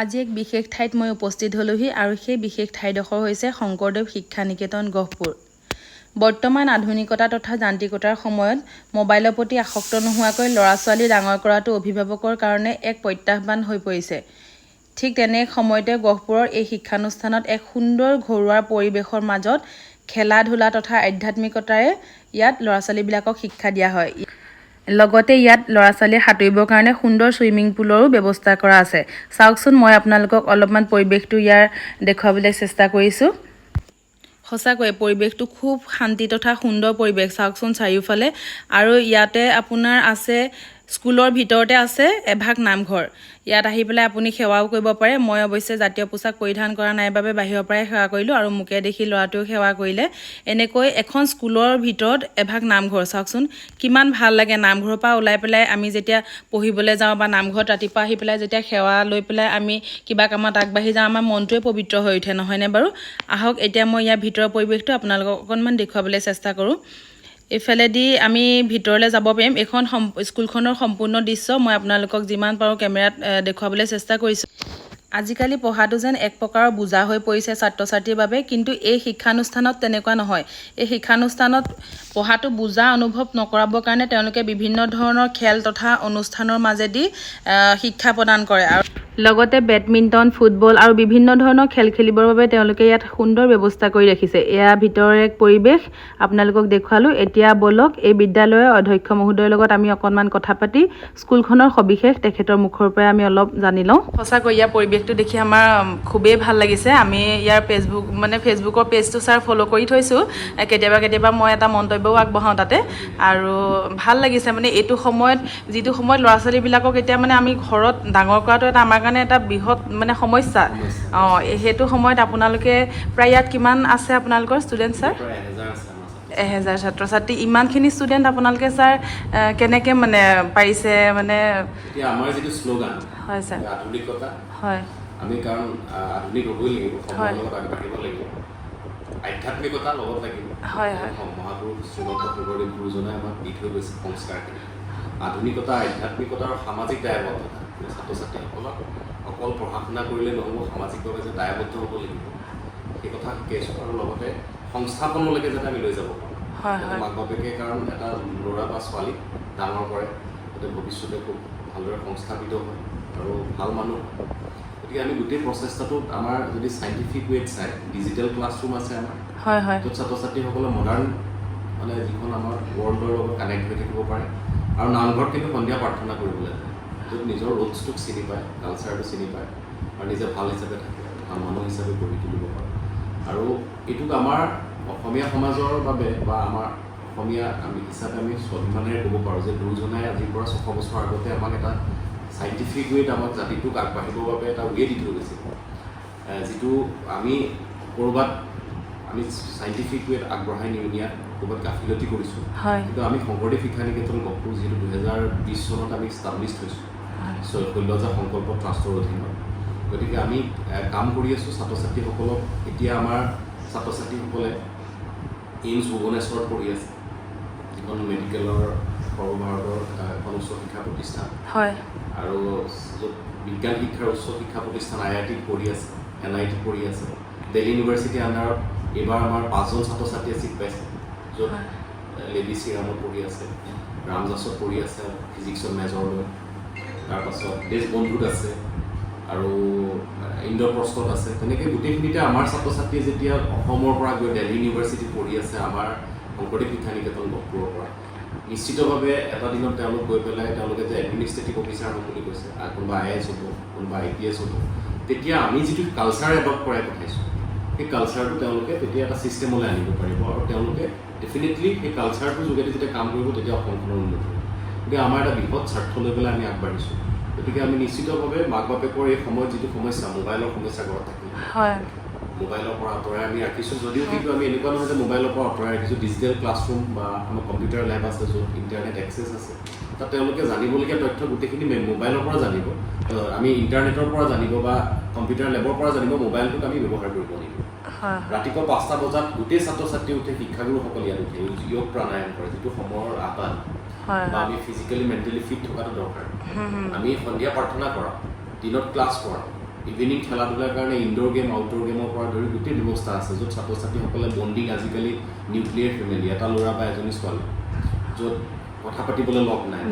আজি এক বিশেষ ঠাইত মই উপস্থিত হলোহি আৰু সেই বিশেষ ঠাইডোখৰ হৈছে শংকৰদেৱ শিক্ষা নিকেতন গহপুৰ। বৰ্তমান আধুনিকতা তথা যান্ত্ৰিকতাৰ সময়ত মোবাইলৰ প্ৰতি আসক্ত নোহোৱাকৈ ল'ৰা-ছোৱালী ডাঙৰ কৰাটো অভিভাৱকৰ কাৰণে এক প্ৰত্যাহ্বান হৈ পৰিছে। ঠিক তেনে সময়তে গহপুৰৰ এই শিক্ষানুষ্ঠানত এক সুন্দৰ ঘৰুৱা পৰিৱেশৰ মাজত খেলা-ধূলা তথা আধ্যাত্মিকতাৰে ইয়াত ল'ৰা-ছোৱালীবিলাকক শিক্ষা দিয়া হয়। লগতে ইয়াত ল'ৰা-ছোৱালীয়ে সাঁতুৰিবৰ কাৰণে সুন্দৰ ছুইমিং পুলৰো ব্যৱস্থা কৰা আছে। চাওকচোন, মই আপোনালোকক অলপমান পৰিৱেশটো ইয়াৰ দেখুৱাবলৈ চেষ্টা কৰিছোঁ। সঁচাকৈয়ে পৰিৱেশটো খুব শান্তি তথা সুন্দৰ পৰিৱেশ। চাওকচোন চাৰিওফালে। আৰু ইয়াতে আপোনাৰ আছে স্কুলৰ ভিতৰতে আছে এভাগ নামঘৰ। ইয়াত আহি পেলাই আপুনি সেৱাও কৰিব পাৰে। মই অৱশ্যে জাতীয় পোছাক পৰিধান কৰা নাই বাবে বাহিৰৰ পৰাই সেৱা কৰিলোঁ আৰু মোকে দেখি ল'ৰাটোৱেও সেৱা কৰিলে। এনেকৈ এখন স্কুলৰ ভিতৰত এভাগ নামঘৰ। চাওকচোন কিমান ভাল লাগে। নামঘৰৰ পৰা ওলাই পেলাই আমি যেতিয়া পঢ়িবলৈ যাওঁ বা নামঘৰত ৰাতিপুৱা আহি পেলাই যেতিয়া সেৱা লৈ পেলাই আমি কিবা কামত আগবাঢ়ি যাওঁ, আমাৰ মনটোৱে পবিত্ৰ হৈ উঠে, নহয়নে বাৰু? আহক এতিয়া মই ইয়াৰ ভিতৰৰ পৰিৱেশটো আপোনালোকক অকণমান দেখুৱাবলৈ চেষ্টা কৰোঁ। এইফালেদি আমি ভিতৰলৈ যাব পাৰিম। এইখন স্কুলখনৰ সম্পূৰ্ণ দৃশ্য মই আপোনালোকক যিমান পাৰোঁ কেমেৰাত দেখুৱাবলৈ চেষ্টা কৰিছোঁ। আজিকালি পঢ়াটো যেন এক প্ৰকাৰৰ বোজা হৈ পৰিছে ছাত্ৰ-ছাত্ৰীৰ বাবে, কিন্তু এই শিক্ষানুষ্ঠানত তেনেকুৱা নহয়। এই শিক্ষানুষ্ঠানত পঢ়াটো বোজা অনুভৱ নকৰাবৰ কাৰণে তেওঁলোকে বিভিন্ন ধৰণৰ খেল তথা অনুষ্ঠানৰ মাজেদি শিক্ষা প্ৰদান কৰে। আৰু লগতে বেডমিণ্টন, ফুটবল আৰু বিভিন্ন ধৰণৰ খেল খেলিবৰ বাবে তেওঁলোকে ইয়াত সুন্দৰ ব্যৱস্থা কৰি ৰাখিছে। এয়া ভিতৰৰ এক পৰিৱেশ আপোনালোকক দেখুৱালোঁ। এতিয়া বলক এই বিদ্যালয়ৰ অধ্যক্ষ মহোদয়ৰ লগত আমি অকণমান কথা পাতি স্কুলখনৰ সবিশেষ তেখেতৰ মুখৰ পৰাই আমি অলপ জানি লওঁ। সঁচাকৈ ইয়াৰ পৰিৱেশটো দেখি আমাৰ খুবেই ভাল লাগিছে। আমি ইয়াৰ ফেচবুকৰ পেজটো ফ'ল' কৰি থৈছোঁ। কেতিয়াবা মই এটা মন্তব্যও আগবঢ়াওঁ তাতে। আৰু ভাল লাগিছে এইটো সময়ত, যিটো সময়ত ল'ৰা-ছোৱালীবিলাকক এতিয়া আমি ঘৰত ডাঙৰ কৰাটো এটা আমাৰ কাৰণে এটা বৃহৎ সমস্যা। সেইটো সময়ত আপোনালোকে প্ৰায় ইয়াত কিমান আছে আপোনালোকৰ ষ্টুডেণ্ট ছাৰ? 1000 ছাত্ৰ-ছাত্ৰী। ইমানখিনি ষ্টুডেণ্ট আপোনালোকে ছাৰ কেনেকৈ পাৰিছে এতিয়া আমাৰ যিটো শ্লোগান, হয় ছাৰ, আধুনিকতা, হয়, আমি কাৰণ আধুনিক হ'বই লাগিব, সময়ৰ লগত আগবাঢ়িব লাগিব, আধ্যাত্মিকতাৰ লগত লাগিব। হয় হয়, মহাপুৰুষ শ্ৰীমন্ত শংকৰদেৱ গুৰুজনাই আমাক দি থৈ গৈছে সংস্কাৰখিনি। আধুনিকতা, আধ্যাত্মিকতা আৰু সামাজিক দায়বদ্ধতা। ছাত্ৰ-ছাত্ৰীসকলক অকল পঢ়া শুনা কৰিলে নহ'ব, সামাজিকভাৱে যে দায়বদ্ধ হ'ব লাগিব সেই কথা শিকাইছোঁ। আৰু লগতে সংস্থাপনলৈকে যাতে আমি লৈ যাব পাৰোঁ। মাক বাপেকে কাৰণ এটা ল'ৰা বা ছোৱালীক ডাঙৰ কৰে, যাতে ভৱিষ্যতে খুব ভালদৰে সংস্থাপিত হয় আৰু ভাল মানুহ হয়। গতিকে আমি গোটেই প্ৰচেষ্টাটোত আমাৰ যদি চাইণ্টিফিক ৱেত চাই, ডিজিটেল ক্লাছৰুম আছে আমাৰ, য'ত ছাত্ৰ-ছাত্ৰীসকলে মডাৰ্ণ যিখন আমাৰ ৱৰ্ল্ডৰ লগত কানেক্ট হৈ থাকিব পাৰে। আৰু নামঘৰত কিন্তু সন্ধিয়া প্ৰাৰ্থনা কৰিবলৈ যায়, য'ত নিজৰ ৰুটছটোক চিনি পায়, কালচাৰটো চিনি পায় আৰু নিজে ভাল হিচাপে থাকে, ভাল মানুহ হিচাপে গঢ়ি তুলিব পাৰে। আৰু এইটোক আমাৰ অসমীয়া সমাজৰ বাবে বা আমাৰ অসমীয়া হিচাপে আমি স্বাভিমানেৰে ক'ব পাৰোঁ যে গুৰুজনাই আজিৰ পৰা 600 বছৰ আগতে আমাক এটা চাইণ্টিফিক ৱেত আমাক জাতিটোক আগবাঢ়িবৰ বাবে এটা ৱে দি থৈ গৈছিল, যিটো আমি ক'ৰবাত আমি চাইণ্টিফিক ৱেত আগবঢ়াই নিয়াত ক'ৰবাত গাফিলতি কৰিছোঁ। কিন্তু আমি শংকৰদেৱ শিক্ষা নিকেতন গহপুৰ যিহেতু 2020 চনত আমি ষ্টাব্লিছ হৈছোঁ শৈলজা সংকল্প ট্ৰাষ্টৰ অধীনত, গতিকে আমি কাম কৰি আছোঁ ছাত্ৰ-ছাত্ৰীসকলক। এতিয়া আমাৰ ছাত্ৰ-ছাত্ৰীসকলে এইমছ ভুৱনেশ্বৰত পঢ়ি আছে, যিখন মেডিকেলৰ সৰ্বভাৰতৰ এখন উচ্চ শিক্ষা প্ৰতিষ্ঠান, আৰু য'ত বিজ্ঞান শিক্ষাৰ উচ্চ শিক্ষা প্ৰতিষ্ঠান IIT পঢ়ি আছে, NIT পঢ়ি আছে। দিল্লী ইউনিভাৰ্চিটি আণ্ডাৰত এইবাৰ আমাৰ 5জন ছাত্ৰ-ছাত্ৰীয়ে ছিট পাইছে, য'ত লেডি শ্ৰীৰামত পঢ়ি আছে, ৰামজাছত পঢ়ি আছে ফিজিক্সত মেজৰ লৈ, তাৰপাছত দেশবন্ধুত আছে আৰু ইন্দ্ৰপ্ৰস্থত আছে। তেনেকৈ গোটেইখিনিতে আমাৰ ছাত্ৰ-ছাত্ৰীয়ে যেতিয়া অসমৰ পৰা গৈ দিল্লী ইউনিভাৰ্চিটিত পঢ়ি আছে আমাৰ শংকৰদেৱ শিক্ষা নিকেতন গহপুৰৰ পৰা, নিশ্চিতভাৱে এটা দিনত তেওঁলোক গৈ পেলাই তেওঁলোকে যে এডমিনিষ্ট্ৰেটিভ অফিচাৰ হ'ম বুলি কৈছে, কোনোবা IAS হ'ব, কোনোবা IPS হ'ব, তেতিয়া আমি যিটো কালচাৰ এডপ্ট কৰাই পঠাইছোঁ সেই কালচাৰটো তেওঁলোকে তেতিয়া এটা ছিষ্টেমলৈ আনিব পাৰিব। আৰু তেওঁলোকে ডেফিনেটলি সেই কালচাৰটোৰ যোগেদি যেতিয়া কাম কৰিব তেতিয়া অসমখনৰ উন্নতি হ'ব। গতিকে আমাৰ এটা বৃহৎ স্বাৰ্থ লৈ পেলাই আমি আগবাঢ়িছোঁ। গতিকে আমি নিশ্চিতভাৱে মাক বাপেকৰ এই সময়ত যিটো সমস্যা, মোবাইলৰ সমস্যা ঘৰত থাকিলে মোবাইলৰ পৰা আঁতৰাই আমি ৰাখিছোঁ যদিও, কিন্তু আমি এনেকুৱা নহয় যে মোবাইলৰ পৰা আঁতৰাই ৰাখিছোঁ। ডিজিটেল ক্লাছৰুম বা আমাৰ কম্পিউটাৰ লেব আছে, য'ত ইণ্টাৰনেট এক্সেছ আছে, তাত তেওঁলোকে জানিবলগীয়া তথ্য গোটেইখিনি মোবাইলৰ পৰা জানিব। আমি ইণ্টাৰনেটৰ পৰা জানিব বা কম্পিউটাৰ লেবৰ পৰা জানিব, মোবাইলটোক আমি ব্যৱহাৰ কৰিব লাগিব। ৰাতিপুৱা 5টা বজাত গোটেই ছাত্ৰ-ছাত্ৰী উঠে, শিক্ষাগুৰুসকল ইয়াত উঠে, যোগ প্ৰাণায়াম কৰে, যিটো সময়ৰ আহ্বান, বা আমি ফিজিকেলি মেণ্টেলি ফিট থকাটো দৰকাৰ। আমি সন্ধিয়া প্ৰাৰ্থনা কৰাওঁ, দিনত ক্লাছ কৰাওঁ, ইভিনিং খেলা ধূলাৰ কাৰণে ইনডোৰ গেম আউটডোৰ গেমৰ পৰা ধৰি গোটেই ব্যৱস্থা আছে য'ত ছাত্ৰ ছাত্ৰীসকলে বণ্ডিং আজিকালি নিউক্লিয়াৰ ফেমিলি এটা ল'ৰা বা এজনী ছোৱালী য'ত কথা পাতিবলৈ লগ নাই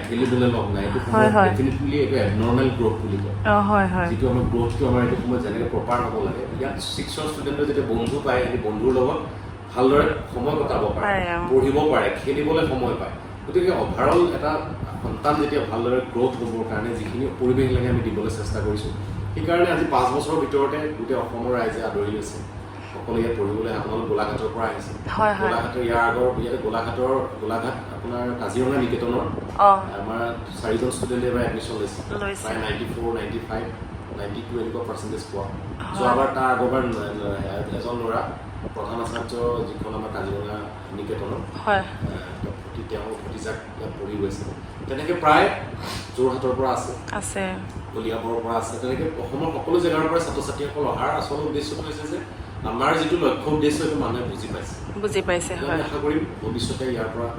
খেলিবলৈ লগ নাই এইটো সময়ত ডেফিনেটলি এইটো এবনৰ্মেল গ্ৰ'থ বুলি কয় যিটো আমাৰ গ্ৰ'থটো আমাৰ এইটো সময়ত যেনেকৈ প্ৰপাৰ হ'ব লাগে ইয়াত 6ৰ ষ্টুডেণ্টে যেতিয়া বন্ধু পায় সেই বন্ধুৰ লগত ভালদৰে সময় কটাব পাৰে পঢ়িব পাৰে খেলিবলৈ সময় পায় গতিকে অভাৰঅল এটা সন্তান যেতিয়া ভালদৰে গ্ৰ'থ হ'বৰ কাৰণে যিখিনি পৰিৱেশ লাগে আমি দিবলৈ চেষ্টা কৰিছোঁ সেইকাৰণে আজি 5 বছৰৰ ভিতৰতে গোটেই অসমৰ ৰাইজে আদৰি লৈছে সকলো ইয়াত পঢ়িবলৈ আপোনালোক গোলাঘাটৰ পৰা আহিছে গোলাঘাটৰ ইয়াৰ আগৰ ইয়াতে গোলাঘাট আপোনাৰ কাজিৰঙা নিকেতনৰ আমাৰ 4জন ষ্টুডেণ্টে এবাৰ এডমিশ্যন লৈছে প্ৰায় 94, 95, 92 এনেকুৱা পাৰ্চেণ্টেজ পোৱা যোৱাবাৰ তাৰ আগৰবাৰ এজন ল'ৰা প্ৰধান আচাৰ্য যিখন আমাৰ কাজিৰঙা নিকেতনৰ তেওঁৰ ভতিজাক ইয়াত পঢ়ি গৈছে তেনেকৈ প্ৰায় যোৰহাটৰ পৰা আছে কলিয়াবৰৰ পৰা আছে তেনেকৈ অসমৰ সকলো জেগাৰ পৰা ছাত্ৰ ছাত্ৰীসকল অহাৰ আচল উদ্দেশ্যটো হৈছে যে আমাৰ যিটো লক্ষ্য উদ্দেশ্য সেইটো মানুহে বুজি পাইছে আমি আশা কৰিম ভৱিষ্যতে ইয়াৰ পৰা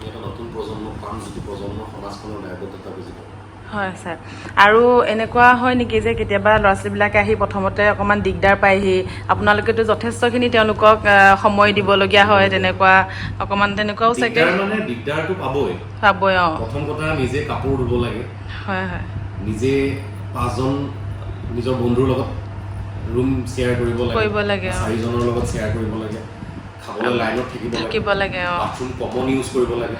এটা নতুন প্ৰজন্ম পাম যিটো প্ৰজন্ম সমাজখনৰ দায়বদ্ধতা বুজি পাব হয় ছাৰ আৰু এনেকুৱা হয় নেকি যে কেতিয়াবা ল'ৰা ছোৱালীবিলাকে আহি প্ৰথমতে অকণমান দিগদাৰ পায়হি আপোনালোকেতো যথেষ্টখিনি তেওঁলোকক সময় দিবলগীয়া হয় তেনেকুৱা অকণমান তেনেকুৱাও চাগে মানে দিগদাৰটো পাবই প্ৰথম কথা নিজে কাপোৰ ধুব লাগে নিজে 5জন নিজৰ বন্ধুৰ লগত ৰুম শ্বেয়াৰ কৰিব লাগে 4জনৰ লগত শ্বেয়াৰ কৰিব লাগে খাবলৈ লাইনত থাকিব লাগে বাথৰুম কমন ইউজ কৰিব লাগে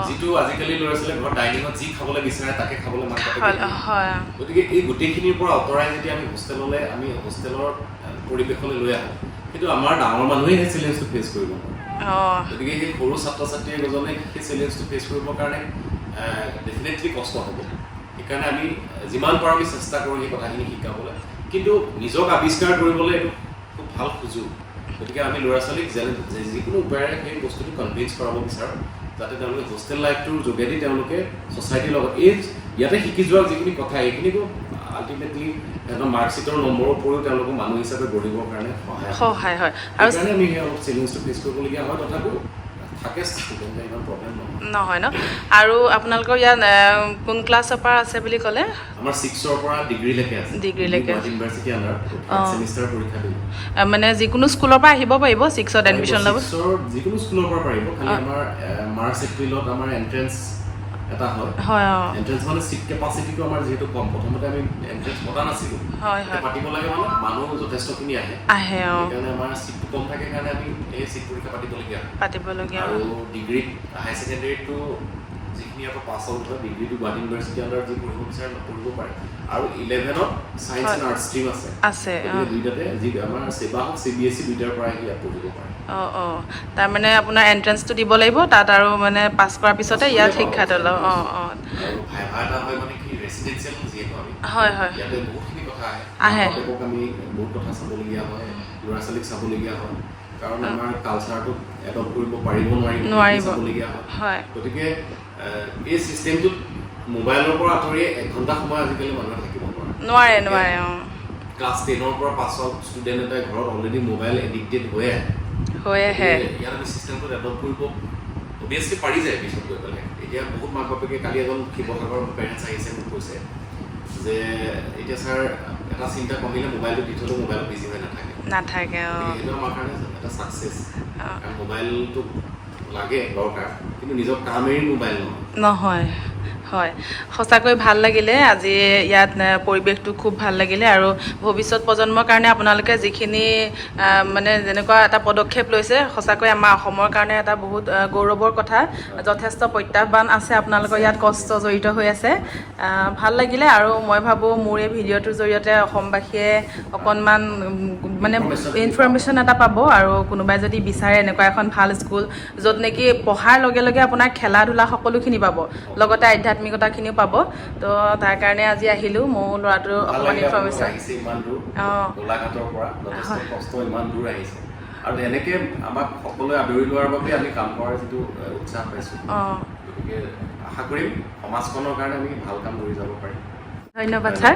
যিটো আজিকালি ল'ৰা ছোৱালীয়ে ঘৰত ডাইনিঙত যি খাবলৈ বিচাৰে তাকে খাবলৈ মাক গতিকে এই গোটেইখিনিৰ পৰা আঁতৰাই যদি আমি হোষ্টেলৰ পৰিৱেশলৈ লৈ আহোঁ কিন্তু আমাৰ ডাঙৰ মানুহেই সেই চেলেঞ্জটো ফেচ কৰিব গতিকে সেই সৰু ছাত্ৰ ছাত্ৰী এজনে সেই চেলেঞ্জটো ফেচ কৰিবৰ কাৰণে ডেফিনেটলি কষ্ট হ'ব সেইকাৰণে আমি যিমান পাৰোঁ আমি চেষ্টা কৰোঁ সেই কথাখিনি শিকাবলৈ কিন্তু নিজক আৱিষ্কাৰ কৰিবলৈ এইটো খুব ভাল সুযোগ গতিকে আমি ল'ৰা ছোৱালীক যিকোনো উপায়েৰে সেই বস্তুটো কনভিন্স কৰাব বিচাৰোঁ যাতে তেওঁলোকে হোষ্টেল লাইফটোৰ যোগেদি তেওঁলোকে ছ'চাইটিৰ লগত ইয়াতে শিকি যোৱা যিখিনি কথা এইখিনিকো আল্টিমেটলি এটা মাৰ্কশ্বিটৰ নম্বৰৰ উপৰিও তেওঁলোকক মানুহ হিচাপে গঢ়িবৰ কাৰণে সহায় হয় আৰু সেইকাৰণে আমি সেই অলপ চেলেঞ্জটো ফেচ কৰিবলগীয়া হয় তথাপিও থাকে ষ্টুডেণ্টে ইমান প্ৰব্লেম নহয় ন আৰু আপোনালোকৰ ইয়াত কোন ক্লাছৰ পৰা আছে বুলি ক'লে আমাৰ 6ৰ পৰা ডিগ্ৰীলৈকে আছে ইউনিভাৰ্চিটি আণ্ডাৰ ছেমিষ্টাৰ পৰীক্ষা দিব মানে যিকোনো স্কুলৰ পৰা আহিব পাৰিব 6ত এডমিশ্যন ল'ব যিকোনো স্কুলৰ পৰা পাৰিব খালি আমাৰ মাৰ্চ এপ্ৰিলত আমাৰ এণ্ট্ৰেঞ্চ এটা হয় এণ্ট্ৰেঞ্চ মানে চিট কেপাচিটিটো আমাৰ যিহেতু কম প্ৰথমতে আমি এণ্ট্ৰেঞ্চ পতা নাছিলোঁ পাতিব লাগে মানে মানুহ যথেষ্টখিনি আহে সেইকাৰণে আমাৰ চিটটো কম থাকে কাৰণে আমি এই চিট পৰীক্ষা পাতিবলগীয়া আৰু ডিগ্ৰীত হায়াৰ ছেকেণ্ডেৰীটো যিখিনি আকৌ পাছ আউট হয় ডিগ্ৰীটো গুৱাহাটী ইউনিভাৰ্চিটি আণ্ডাৰ যি পঢ়িব বিচাৰে পঢ়িব পাৰে আৰু 11ত ছায়েন্স এণ্ড আৰ্টছ ষ্ট্ৰীম আছে দুইটাতে যি আমাৰ ছেবা হওক CBSE দুইটাৰ পৰা আহি ইয়াত পঢ়িব পাৰে তাৰমানে আপোনাৰ এণ্ট্ৰেঞ্চটো দিব লাগিব তাত আৰু মানে পাছ কৰাৰ পিছতে ইয়াত শিক্ষাটো লওঁ ইয়াতে বহুতখিনি কথা আহে আমি বহুত কথা চাবলগীয়া হয় ল'ৰা ছোৱালীক চাবলগীয়া হয় কাৰণ আমাৰ কালচাৰটোক এডপ্ট কৰিব পাৰিব নোৱাৰিব চাবলগীয়া হয় গতিকে এই চিষ্টেমটোত মোবাইলৰ পৰা আঁতৰি 1 ঘণ্টা সময় আজিকালি মানুহে থাকিব নোৱাৰে ক্লাছ 10ৰ পৰা পাছ আউট ষ্টুডেণ্ট এটাই ঘৰত অলৰেডি মোবাইল এডিক্টেড হৈ আহে ইয়াত আমি চিষ্টেমটোত এডপ্ট কৰিব অভিয়াছলি পাৰি যায় পিছত গৈ পেলাই এতিয়া বহুত মাক বাপেকে কালি এজন শিৱসাগৰৰ পেৰেণ্টছ আহিছে মোক কৈছে যে এতিয়া ছাৰ এটা চিন্তা কমিলে মোবাইলটো দি থ'লেও মোবাইলত বিজি হৈ নাথাকে সেইটো আমাৰ কাৰণে এটা ছাকচেছ কাৰণ মোবাইলটো লাগে দৰকাৰ কিন্তু নিজৰ কাম এৰি মোবাইল নহয় হয় সঁচাকৈ ভাল লাগিলে আজি ইয়াত পৰিৱেশটো খুব ভাল লাগিলে আৰু ভৱিষ্যত প্ৰজন্মৰ কাৰণে আপোনালোকে যিখিনি মানে যেনেকুৱা এটা পদক্ষেপ লৈছে সঁচাকৈ আমাৰ অসমৰ কাৰণে এটা বহুত গৌৰৱৰ কথা যথেষ্ট প্ৰত্যাহ্বান আছে আপোনালোকৰ ইয়াত কষ্ট জড়িত হৈ আছে ভাল লাগিলে আৰু মই ভাবোঁ মোৰ এই ভিডিঅ'টোৰ জৰিয়তে অসমবাসীয়ে অকণমান মানে ইনফৰমেশ্যন এটা পাব আৰু কোনোবাই যদি বিচাৰে এনেকুৱা এখন ভাল স্কুল য'ত নেকি পঢ়াৰ লগে লগে আপোনাৰ খেলা ধূলা সকলোখিনি পাব লগতে আধ্যাত্মিকতাখিনিও পাব তো তাৰ কাৰণে আজি আহিলোঁ মোৰ ল'ৰাটোৰ অকণমান ইনফৰমেশ্যন গোলাঘাটৰ পৰা কষ্ট ইমান দূৰ আহিছে আৰু এনেকৈ আমাক সকলোৱে আদৰি লোৱাৰ বাবে আমি কাম কৰাৰ যিটো উৎসাহ পাইছোঁ গতিকে আশা কৰিম সমাজখনৰ কাৰণে আমি ভাল কাম কৰি যাব পাৰিম ধন্যবাদ ছাৰ